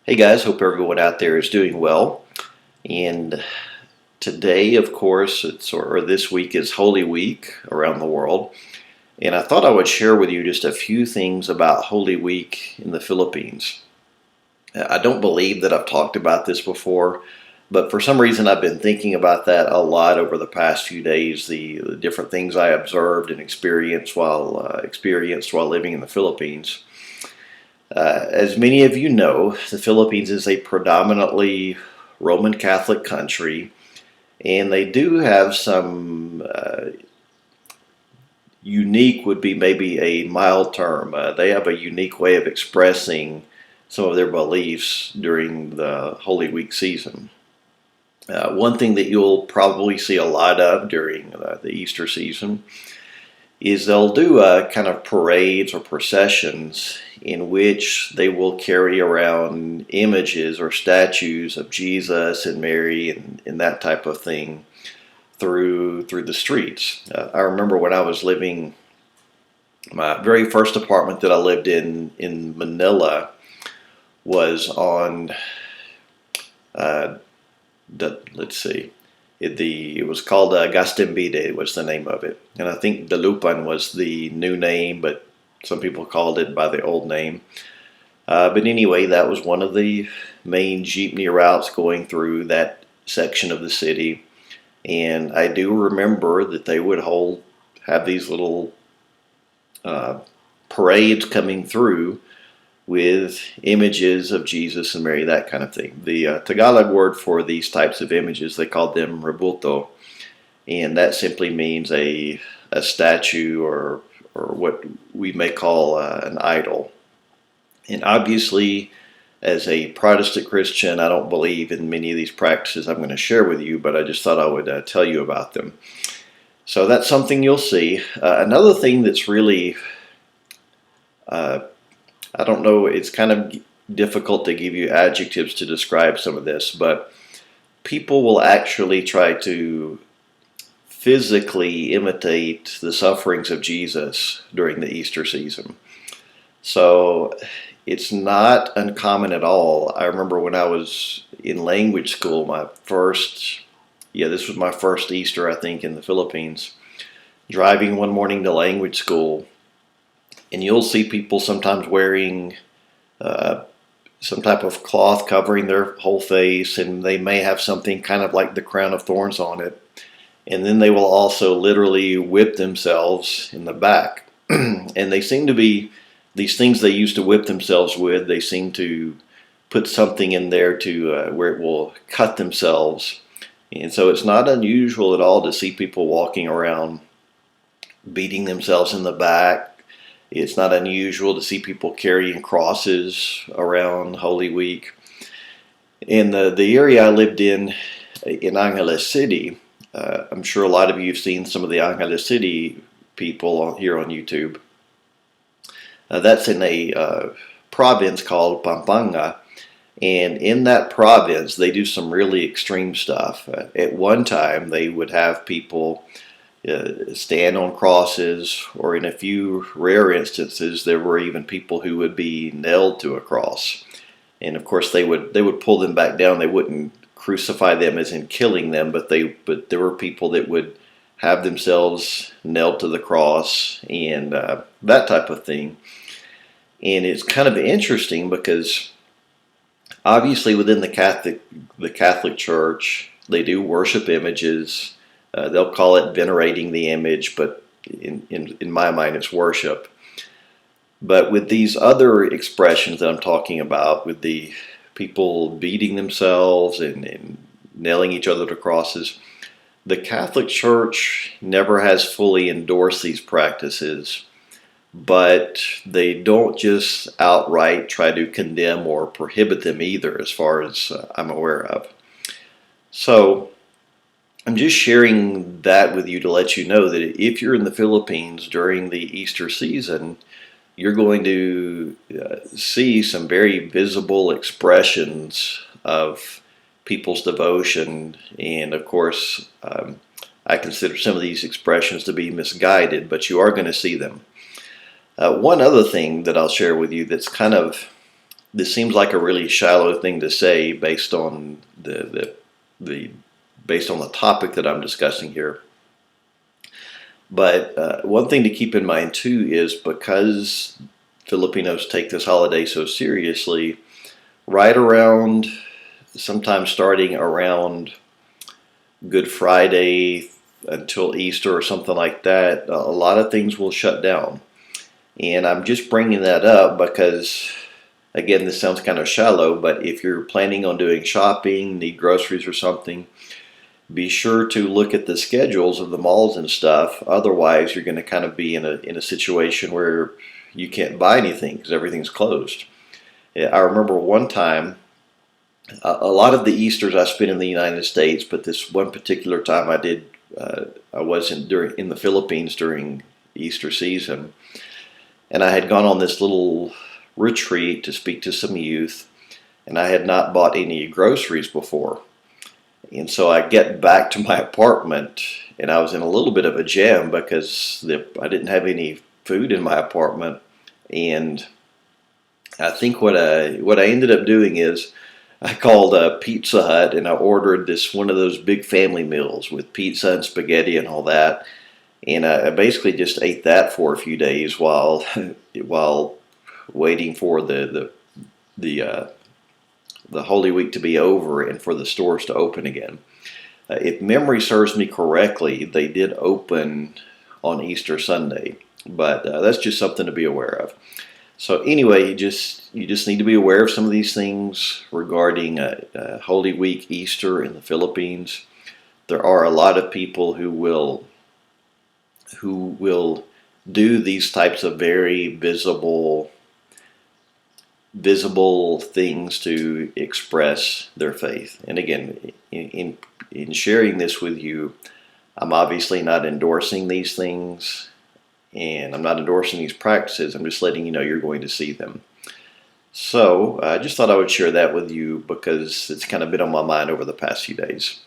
Hey guys, hope everyone out there is doing well. And today, of course, or this week is Holy Week around the world. And I thought I would share with you just a few things about Holy Week in the Philippines. I don't believe that I've talked about this before, but for some reason I've been thinking about that a lot over the past few days. The different things I observed and experienced while living in the Philippines. As many of you know, the Philippines is a predominantly Roman Catholic country, and they do have some unique, would be maybe a mild term. They have a unique way of expressing some of their beliefs during the Holy Week season. One thing that you'll probably see a lot of during the Easter season is they'll do kind of parades or processions in which they will carry around images or statues of Jesus and Mary and that type of thing through the streets. I remember when I was living, my very first apartment that I lived in Manila was on, let's see, it was called Gastambide was the name of it, and I think Dalupan was the new name, but some people called it by the old name. But anyway, that was one of the main jeepney routes going through that section of the city, and I do remember that they would have these little parades coming through with images of Jesus and Mary, that kind of thing. The Tagalog word for these types of images, they called them rebulto, and that simply means a statue or what we may call an idol. And obviously, as a Protestant Christian, I don't believe in many of these practices I'm going to share with you, but I just thought I would tell you about them. So that's something you'll see. Another thing that's really I don't know, it's kind of difficult to give you adjectives to describe some of this, but people will actually try to physically imitate the sufferings of Jesus during the Easter season. So it's not uncommon at all. I remember when I was in language school, this was my first Easter, I think, in the Philippines, driving one morning to language school. And you'll see people sometimes wearing some type of cloth covering their whole face, and they may have something kind of like the crown of thorns on it. And then they will also literally whip themselves in the back. And they seem to be, these things they used to whip themselves with, they seem to put something in there to where it will cut themselves. And so it's not unusual at all to see people walking around beating themselves in the back. It's not unusual to see people carrying crosses around Holy Week. In the area I lived in Angeles City, I'm sure a lot of you have seen some of the Angeles City people here on YouTube. That's in a province called Pampanga. And in that province, they do some really extreme stuff. At one time, they would have people stand on crosses, or in a few rare instances, there were even people who would be nailed to a cross. And of course, they would pull them back down. They wouldn't crucify them as in killing them, but there were people that would have themselves nailed to the cross and that type of thing. And it's kind of interesting because obviously within the Catholic Church, they do worship images. They'll call it venerating the image, but in my mind, it's worship. But with these other expressions that I'm talking about, with the people beating themselves and nailing each other to crosses, the Catholic Church never has fully endorsed these practices, but they don't just outright try to condemn or prohibit them either, as far as I'm aware of. So I'm just sharing that with you to let you know that if you're in the Philippines during the Easter season, you're going to see some very visible expressions of people's devotion. And of course, I consider some of these expressions to be misguided, but you are going to see them. One other thing that I'll share with you that's kind of this seems like a really shallow thing to say based on the based on the topic that I'm discussing here. But one thing to keep in mind too is because Filipinos take this holiday so seriously, right around, sometimes starting around Good Friday until Easter or something like that, a lot of things will shut down. And I'm just bringing that up because, again, this sounds kind of shallow, but if you're planning on doing shopping, need groceries or something, be sure to look at the schedules of the malls and stuff. Otherwise, you're going to kind of be in a situation where you can't buy anything because everything's closed. I remember one time, a lot of the Easters I spent in the United States, but this one particular time I did, I was in the Philippines during Easter season, and I had gone on this little retreat to speak to some youth, and I had not bought any groceries before. And so I get back to my apartment, and I was in a little bit of a jam because I didn't have any food in my apartment. And I think what I ended up doing is I called Pizza Hut, and I ordered one of those big family meals with pizza and spaghetti and all that. And I basically just ate that for a few days while waiting for the Holy Week to be over and for the stores to open again. If memory serves me correctly, they did open on Easter Sunday, but that's just something to be aware of. So anyway, you just need to be aware of some of these things regarding Holy Week, Easter in the Philippines. There are a lot of people who will do these types of very visible things to express their faith. And again, in sharing this with you, I'm obviously not endorsing these things, and I'm not endorsing these practices. I'm just letting you know you're going to see them. So I just thought I would share that with you because it's kind of been on my mind over the past few days.